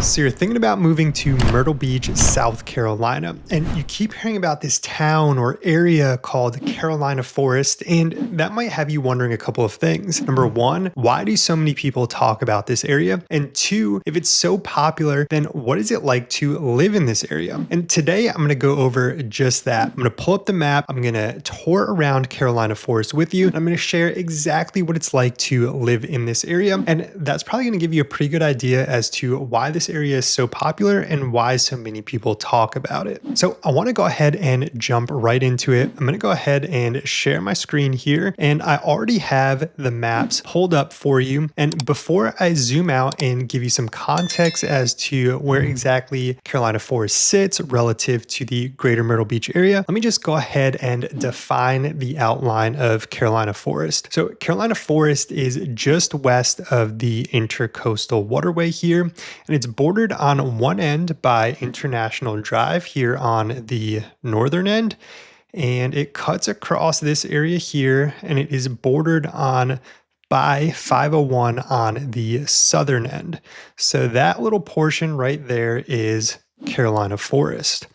So you're thinking about moving to Myrtle Beach, South Carolina, and you keep hearing about this town or area called Carolina Forest, and that might have you wondering a couple of things. Number one, why do so many people talk about this area? And two, if it's so popular, then what is it like to live in this area? And today I'm going to go over just that. I'm going to pull up the map, I'm going to tour around Carolina Forest with you, and I'm going to share exactly what it's like to live in this area. And that's probably going to give you a pretty good idea as to why this area is so popular and why so many people talk about it. So I want to go ahead and jump right into it. I'm going to go ahead and share my screen here, and I already have the maps pulled up for you. And before I zoom out and give you some context as to where exactly Carolina Forest sits relative to the greater Myrtle Beach area, let me just go ahead and define the outline of Carolina Forest. So Carolina Forest is just west of the Intercoastal Waterway here, and it's bordered on one end by International Drive here on the northern end, and it cuts across this area here, and it is bordered on by 501 on the southern end. So that little portion right there is Carolina Forest.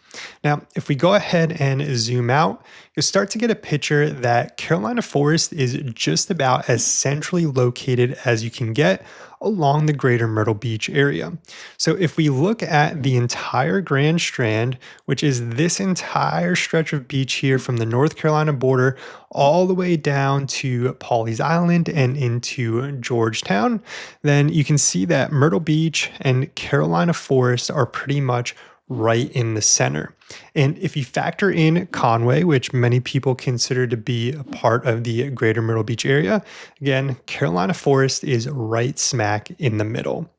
Now, if we go ahead and zoom out, you'll start to get a picture that Carolina Forest is just about as centrally located as you can get along the greater Myrtle Beach area. So if we look at the entire Grand Strand, which is this entire stretch of beach here from the North Carolina border all the way down to Pawleys Island and into Georgetown, then you can see that Myrtle Beach and Carolina Forest are pretty much right in the center. And if you factor in Conway, which many people consider to be a part of the greater Myrtle Beach area, again, Carolina Forest is right smack in the middle.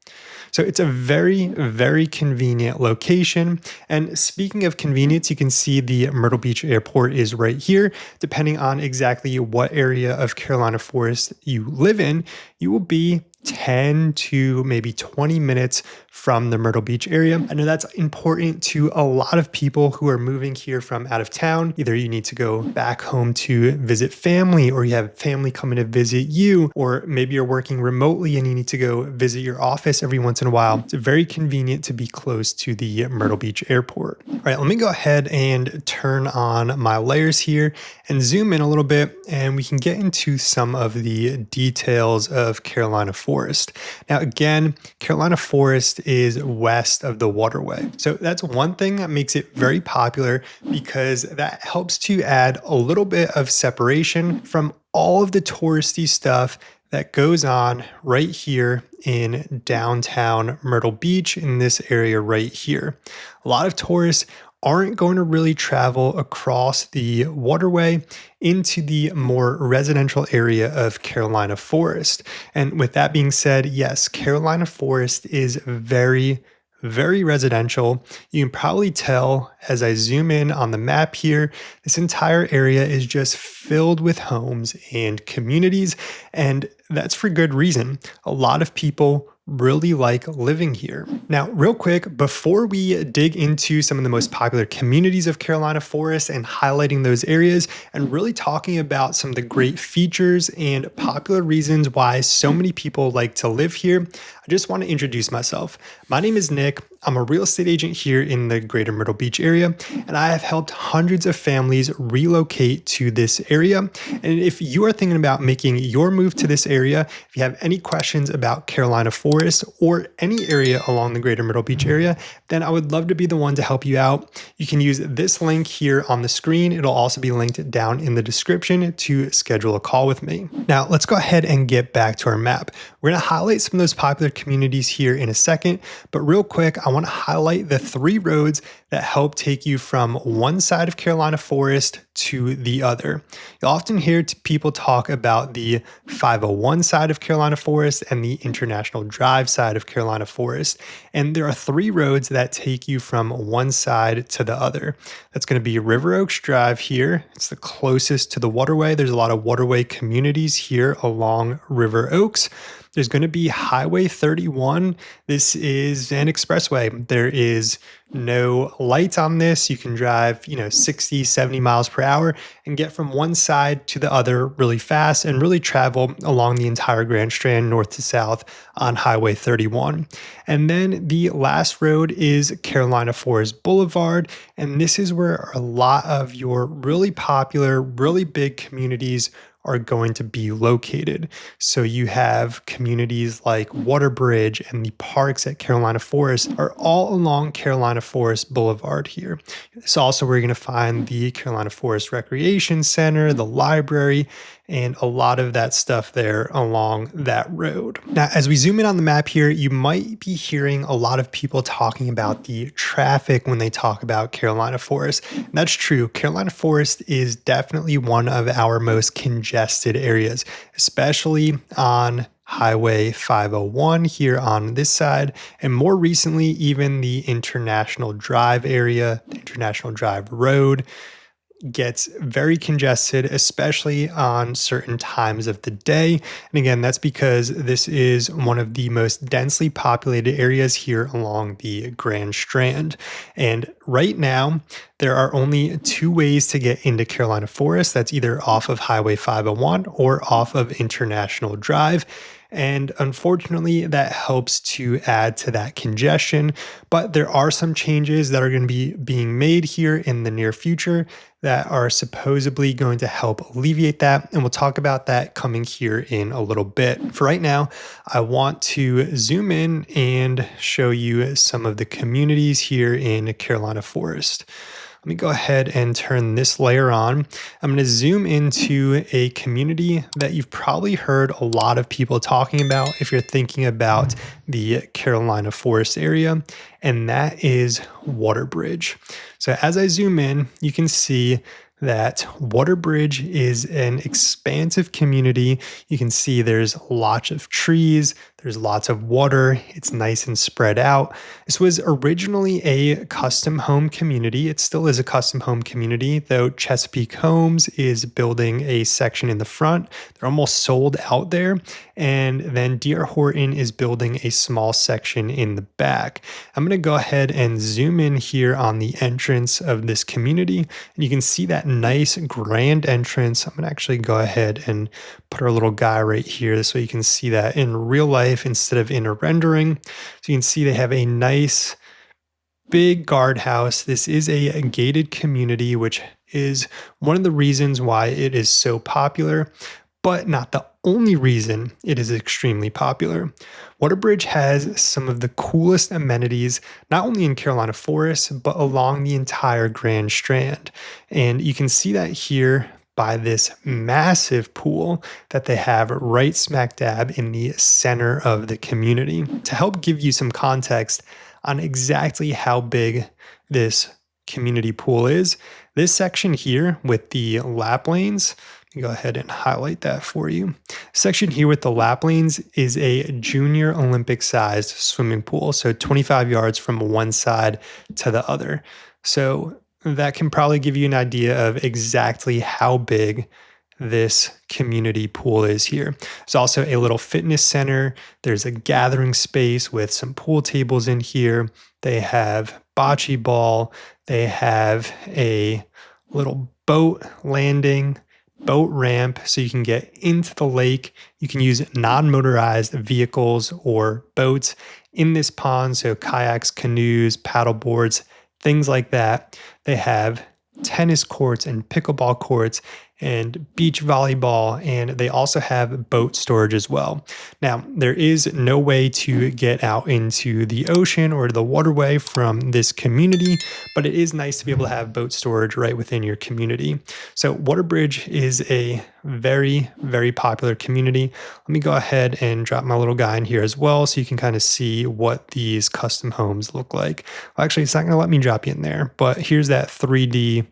So it's a very, very convenient location. And speaking of convenience, you can see the Myrtle Beach Airport is right here. Depending on exactly what area of Carolina Forest you live in, you will be 10 to maybe 20 minutes from the Myrtle Beach area. I know that's important to a lot of people who are moving here from out of town. Either you need to go back home to visit family, or you have family coming to visit you, or maybe you're working remotely and you need to go visit your office every once in a while. It's very convenient to be close to the Myrtle Beach Airport. All right, let me go ahead and turn on my layers here and zoom in a little bit, and we can get into some of the details of Carolina Forest. Now, again, Carolina Forest is west of the Waterway. So that's one thing that makes it very popular, because that helps to add a little bit of separation from all of the touristy stuff that goes on right here in downtown Myrtle Beach, in this area right here. A lot of tourists aren't going to really travel across the waterway into the more residential area of Carolina Forest. And with that being said, yes, Carolina Forest is very, very residential. You can probably tell as I zoom in on the map here, this entire area is just filled with homes and communities, and that's for good reason. A lot of people really like living here. Now, real quick, before we dig into some of the most popular communities of Carolina Forest and highlighting those areas and really talking about some of the great features and popular reasons why so many people like to live here, I just want to introduce myself. My name is Nick. I'm a real estate agent here in the greater Myrtle Beach area, and I have helped hundreds of families relocate to this area. And if you are thinking about making your move to this area, if you have any questions about Carolina Forest or any area along the greater Myrtle Beach area, then I would love to be the one to help you out. You can use this link here on the screen. It'll also be linked down in the description to schedule a call with me. Now, let's go ahead and get back to our map. We're going to highlight some of those popular communities here in a second, but real quick, I want to highlight the 3 roads that help take you from one side of Carolina Forest to the other. You'll often hear people talk about the 501 side of Carolina Forest and the International Drive side of Carolina Forest. And there are 3 roads that take you from one side to the other. That's going to be River Oaks Drive here. It's the closest to the waterway. There's a lot of waterway communities here along River Oaks. There's going to be Highway 31. This is an expressway. There is no light on this, you can drive, 60, 70 miles per hour and get from one side to the other really fast and really travel along the entire Grand Strand north to south on Highway 31. And then the last road is Carolina Forest Boulevard. And this is where a lot of your really popular, really big communities are going to be located. So you have communities like Waterbridge and the parks at Carolina Forest are all along Carolina Forest Boulevard here. It's also where you're going to find the Carolina Forest Recreation Center, the library, and a lot of that stuff there along that road. Now, as we zoom in on the map here, you might be hearing a lot of people talking about the traffic when they talk about Carolina Forest. And that's true. Carolina Forest is definitely one of our most congested areas, especially on Highway 501 here on this side, and more recently, even the International Drive area, the International Drive Road gets very congested, especially on certain times of the day. And again, that's because this is one of the most densely populated areas here along the Grand Strand. And right now, there are only two ways to get into Carolina Forest. That's either off of Highway 501 or off of International Drive. And unfortunately, that helps to add to that congestion. But there are some changes that are going to be being made here in the near future that are supposedly going to help alleviate that. And we'll talk about that coming here in a little bit. For right now, I want to zoom in and show you some of the communities here in Carolina Forest. Let me go ahead and turn this layer on. I'm going to zoom into a community that you've probably heard a lot of people talking about if you're thinking about the Carolina Forest area, and that is Waterbridge. So as I zoom in, you can see that Waterbridge is an expansive community. You can see there's lots of trees, there's lots of water, it's nice and spread out. This was originally a custom home community. It still is a custom home community, though Chesapeake Homes is building a section in the front. They're almost sold out there. And then D.R. Horton is building a small section in the back. I'm going to go ahead and zoom in here on the entrance of this community. And you can see that nice grand entrance. I'm going to actually go ahead and put our little guy right here so you can see that in real life instead of in a rendering. So you can see they have a nice big guardhouse. This is a gated community, which is one of the reasons why it is so popular, but not the only reason it is extremely popular. Waterbridge has some of the coolest amenities, not only in Carolina Forest, but along the entire Grand Strand. And you can see that here by this massive pool that they have right smack dab in the center of the community. To help give you some context on exactly how big this community pool is, this section here with the lap lanes, go ahead and highlight that for you. Section here with the lap lanes is a junior Olympic sized swimming pool. So 25 yards from one side to the other. So that can probably give you an idea of exactly how big this community pool is here. There's also a little fitness center. There's a gathering space with some pool tables in here. They have bocce ball. They have a little boat landing, boat ramp so you can get into the lake. You can use non-motorized vehicles or boats in this pond, so kayaks, canoes, paddle boards, things like that. They have tennis courts and pickleball courts and beach volleyball, and they also have boat storage as well. Now, there is no way to get out into the ocean or the waterway from this community, but it is nice to be able to have boat storage right within your community. So Waterbridge is a very, very popular community. Let me go ahead and drop my little guy in here as well so you can kind of see what these custom homes look like. Well, actually, it's not going to let me drop you in there, but here's that 3D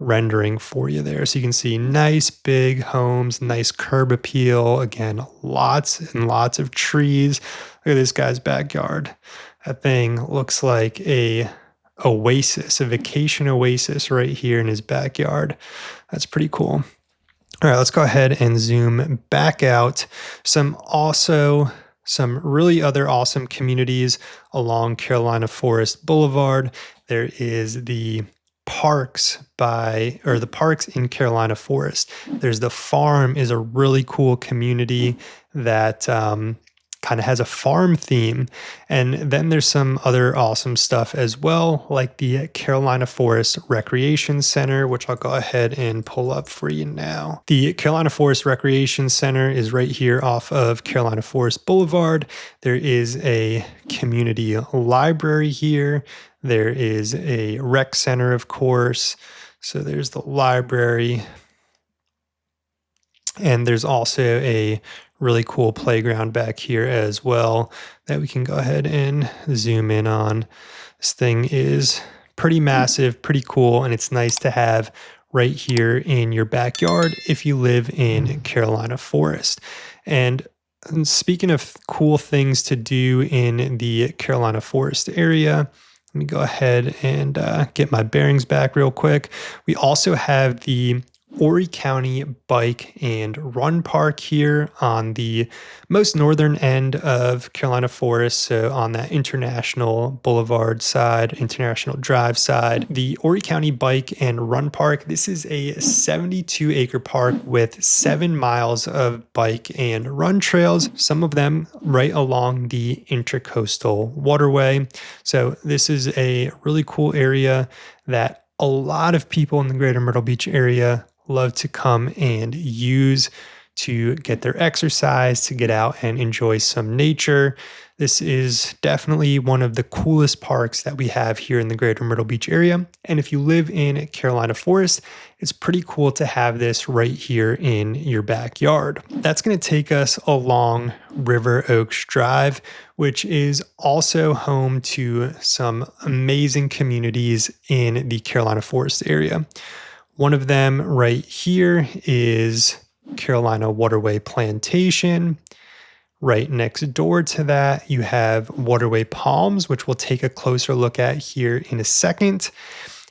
rendering for you there. So you can see nice big homes, nice curb appeal. Again, lots and lots of trees. Look at this guy's backyard. That thing looks like a oasis, a vacation oasis right here in his backyard. That's pretty cool. All right, let's go ahead and zoom back out. Some some really other awesome communities along Carolina Forest Boulevard. There is the the parks in Carolina Forest. There's the farm is a really cool community that kind of has a farm theme. And then there's some other awesome stuff as well, like the Carolina Forest Recreation Center, which I'll go ahead and pull up for you now. The Carolina Forest Recreation Center is right here off of Carolina Forest Boulevard. There is a community library here. There is a rec center, of course. So there's the library. And there's also a really cool playground back here as well that we can go ahead and zoom in on. This thing is pretty massive, pretty cool, and it's nice to have right here in your backyard if you live in Carolina Forest. And speaking of cool things to do in the Carolina Forest area, let me go ahead and get my bearings back real quick. We also have the Horry County Bike and Run Park here on the most northern end of Carolina Forest, so on that International Boulevard side, International Drive side. The Horry County Bike and Run Park, this is a 72-acre park with 7 miles of bike and run trails, some of them right along the Intracoastal Waterway. So this is a really cool area that a lot of people in the greater Myrtle Beach area love to come and use to get their exercise, to get out and enjoy some nature. This is definitely one of the coolest parks that we have here in the greater Myrtle Beach area. And if you live in Carolina Forest, it's pretty cool to have this right here in your backyard. That's going to take us along River Oaks Drive, which is also home to some amazing communities in the Carolina Forest area. One of them right here is Carolina Waterway Plantation. Right next door to that, you have Waterway Palms, which we'll take a closer look at here in a second.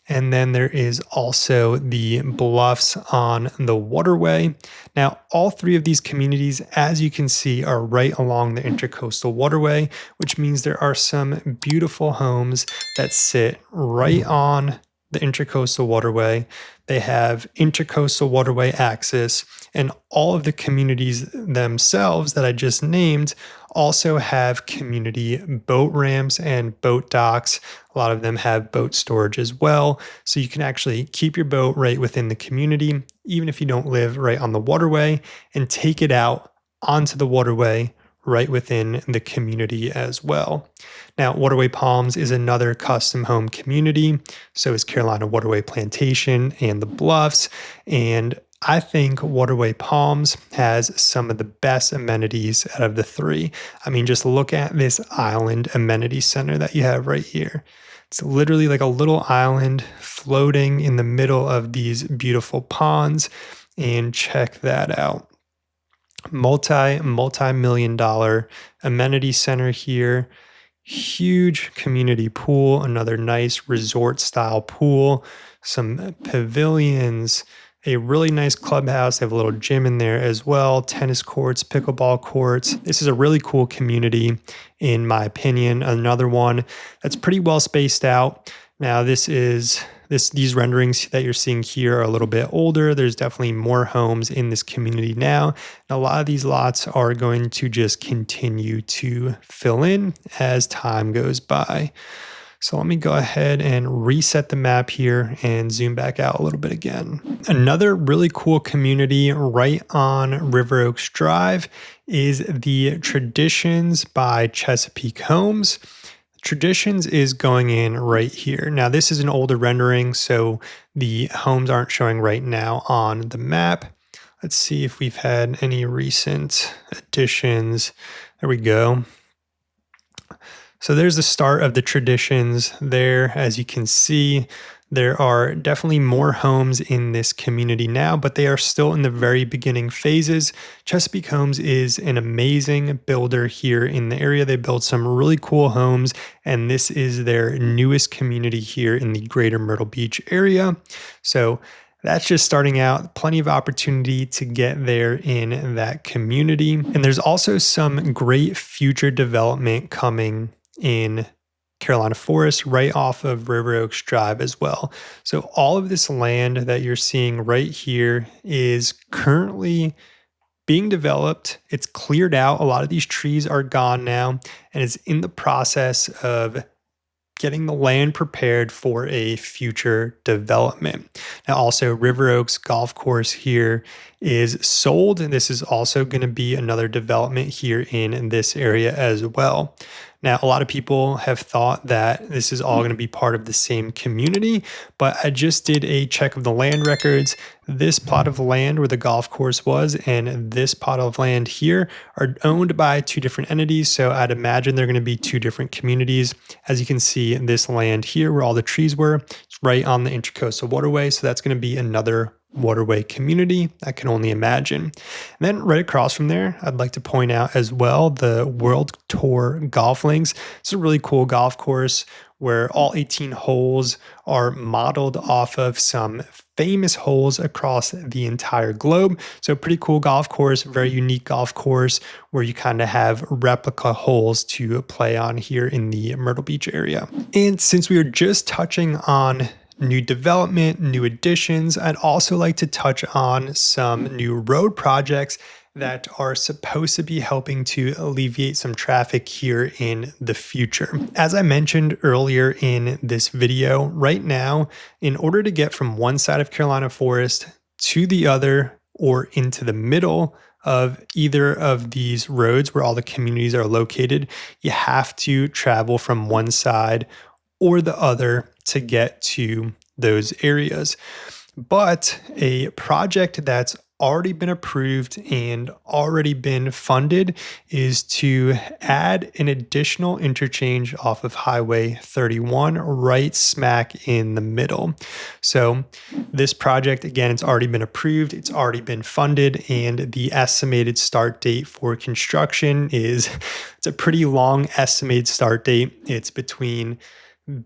And then there is also the bluffs on the Waterway. Now, all three of these communities, as you can see, are right along the Intracoastal Waterway, which means there are some beautiful homes that sit right on the Intracoastal Waterway. They have Intracoastal Waterway access, and all of the communities themselves that I just named also have community boat ramps and boat docks. A lot of them have boat storage as well. So you can actually keep your boat right within the community, even if you don't live right on the waterway, and take it out onto the waterway right within the community as well. Now, Waterway Palms is another custom home community. So is Carolina Waterway Plantation and the Bluffs. And I think Waterway Palms has some of the best amenities out of the three. I mean, just look at this island amenity center that you have right here. It's literally like a little island floating in the middle of these beautiful ponds. And check that out. Multi-million dollar amenity center here. Huge community pool, another nice resort style pool, some pavilions, a really nice clubhouse. They have a little gym in there as well, tennis courts, pickleball courts. This is a really cool community, in my opinion. Another one that's pretty well spaced out. Now, these renderings that you're seeing here are a little bit older. There's definitely more homes in this community now. And a lot of these lots are going to just continue to fill in as time goes by. So let me go ahead and reset the map here and zoom back out a little bit again. Another really cool community right on River Oaks Drive is the Traditions by Chesapeake Homes. Traditions is going in right here. Now, this is an older rendering, so the homes aren't showing right now on the map. Let's see if we've had any recent additions. There we go. So there's the start of the Traditions there. As you can see, there are definitely more homes in this community now, but they are still in the very beginning phases. Chesapeake Homes is an amazing builder here in the area. They build some really cool homes, and this is their newest community here in the greater Myrtle Beach area. So That's just starting out, plenty of opportunity to get there in that community. And there's also some great future development coming in Carolina Forest right off of River Oaks Drive as well. So all of this land that you're seeing right here is currently being developed. It's cleared out. A lot of these trees are gone now, and it's in the process of getting the land prepared for a future development. Now, also, River Oaks Golf Course here is sold, and this is also going to be another development here in this area as well. Now, a lot of people have thought that this is all going to be part of the same community, but I just did a check of the land records. This plot of land where the golf course was and this plot of land here are owned by two different entities. So I'd imagine they're going to be two different communities. As you can see, in this land here where all the trees were, it's right on the Intracoastal Waterway. So that's going to be another Waterway community. I can only imagine. And then right across from there, I'd like to point out as well the World Tour Golf Links. It's a really cool golf course where all 18 holes are modeled off of some famous holes across the entire globe. So pretty cool golf course, very unique golf course where you kind of have replica holes to play on here in the Myrtle Beach area. And since we were just touching on new development, new additions, I'd also like to touch on some new road projects that are supposed to be helping to alleviate some traffic here in the future. As I mentioned earlier in this video, right now, in order to get from one side of Carolina Forest to the other or into the middle of either of these roads where all the communities are located, you have to travel from one side or the other to get to those areas. But a project that's already been approved and already been funded is to add an additional interchange off of Highway 31 right smack in the middle. So this project, again, it's already been approved, it's already been funded, and the estimated start date for construction it's a pretty long estimated start date. It's between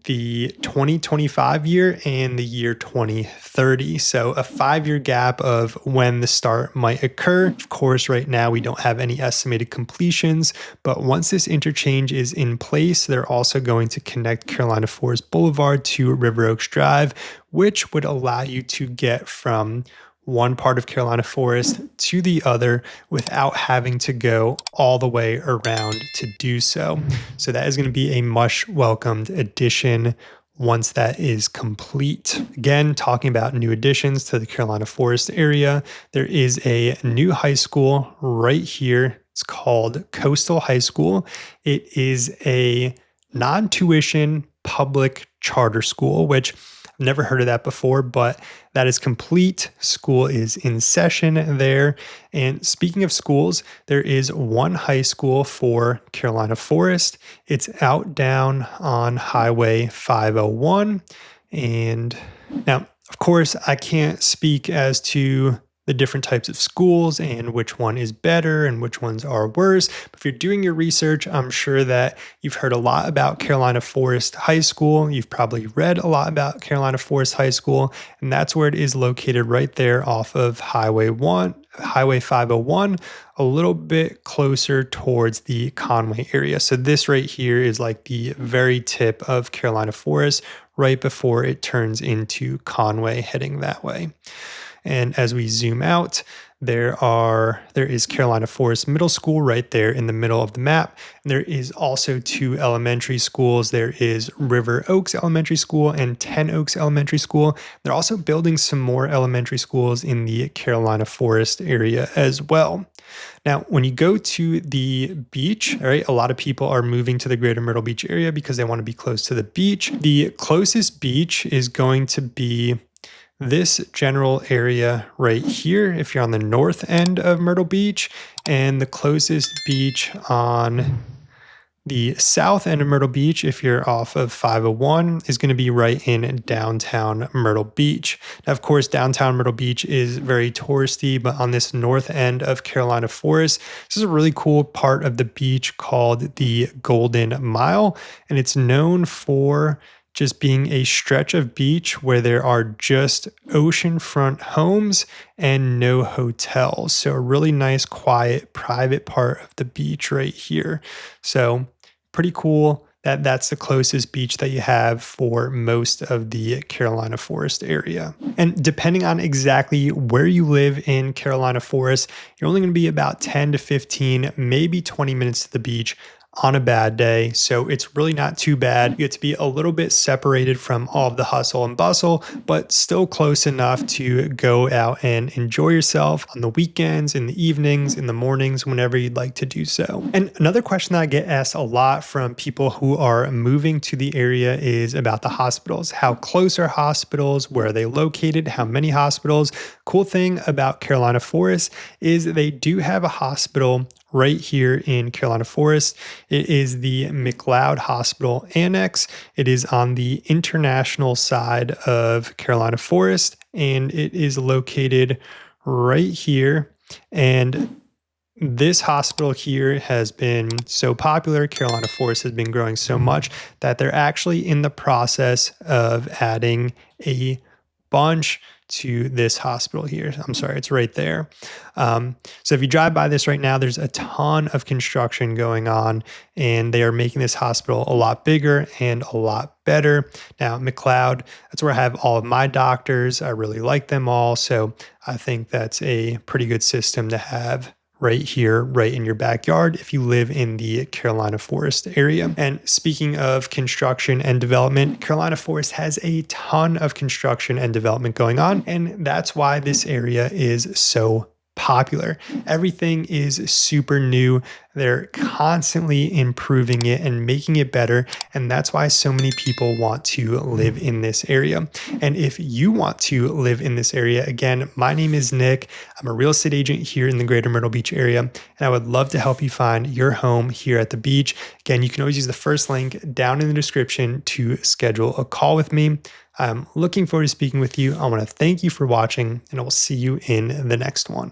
the 2025 year and the year 2030. So a 5-year gap of when the start might occur. Of course, right now we don't have any estimated completions, but once this interchange is in place, they're also going to connect Carolina Forest Boulevard to River Oaks Drive, which would allow you to get from one part of Carolina Forest to the other without having to go all the way around to do so. So that is going to be a much welcomed addition once that is complete. Again, talking about new additions to the Carolina Forest area, there is a new high school right here. It's called Coastal High School. It is a non-tuition public charter school, which I've never heard of that before, but that is complete. School is in session there. And speaking of schools, there is one high school for Carolina Forest. It's out down on Highway 501. And now, of course, I can't speak as to the different types of schools and which one is better and which ones are worse. But if you're doing your research, I'm sure that you've heard a lot about Carolina Forest High School. You've probably read a lot about Carolina Forest High School, and that's where it is located right there off of Highway 501, a little bit closer towards the Conway area. So this right here is like the very tip of Carolina Forest, right before it turns into Conway heading that way. And as we zoom out, there is Carolina Forest Middle School right there in the middle of the map. And there is also 2 elementary schools. There is River Oaks Elementary School and 10 Oaks Elementary School. They're also building some more elementary schools in the Carolina Forest area as well. Now, when you go to the beach, all right, a lot of people are moving to the greater Myrtle Beach area because they want to be close to the beach. The closest beach is going to be this general area right here if you're on the north end of Myrtle Beach, and the closest beach on the south end of Myrtle Beach, if you're off of 501, is going to be right in downtown Myrtle Beach. Now, of course, downtown Myrtle Beach is very touristy, but on this north end of Carolina Forest, this is a really cool part of the beach called the Golden Mile, and it's known for just being a stretch of beach where there are just oceanfront homes and no hotels. So a really nice, quiet, private part of the beach right here. So pretty cool that that's the closest beach that you have for most of the Carolina Forest area. And depending on exactly where you live in Carolina Forest, you're only going to be about 10 to 15, maybe 20 minutes to the beach on a bad day. So it's really not too bad. You get to be a little bit separated from all of the hustle and bustle, but still close enough to go out and enjoy yourself on the weekends, in the evenings, in the mornings, whenever you'd like to do so. And another question that I get asked a lot from people who are moving to the area is about the hospitals. How close are hospitals? Where are they located? How many hospitals? Cool thing about Carolina Forest is they do have a hospital right here in Carolina Forest. It is the McLeod Hospital Annex. It is on the international side of Carolina Forest, and it is located right here. And this hospital here has been so popular. Carolina Forest has been growing so much that they're actually in the process of adding a bunch to this hospital here. I'm sorry, it's right there. So if you drive by this right now, there's a ton of construction going on, and they are making this hospital a lot bigger and a lot better. Now, McLeod, that's where I have all of my doctors. I really like them all. So I think that's a pretty good system to have right here, right in your backyard if you live in the Carolina Forest area. And speaking of construction and development, Carolina Forest has a ton of construction and development going on, and that's why this area is so popular. Everything is super new. They're constantly improving it and making it better. And that's why so many people want to live in this area. And if you want to live in this area, again, my name is Nick. I'm a real estate agent here in the greater Myrtle Beach area. And I would love to help you find your home here at the beach. Again, you can always use the first link down in the description to schedule a call with me. I'm looking forward to speaking with you. I want to thank you for watching, and I will see you in the next one.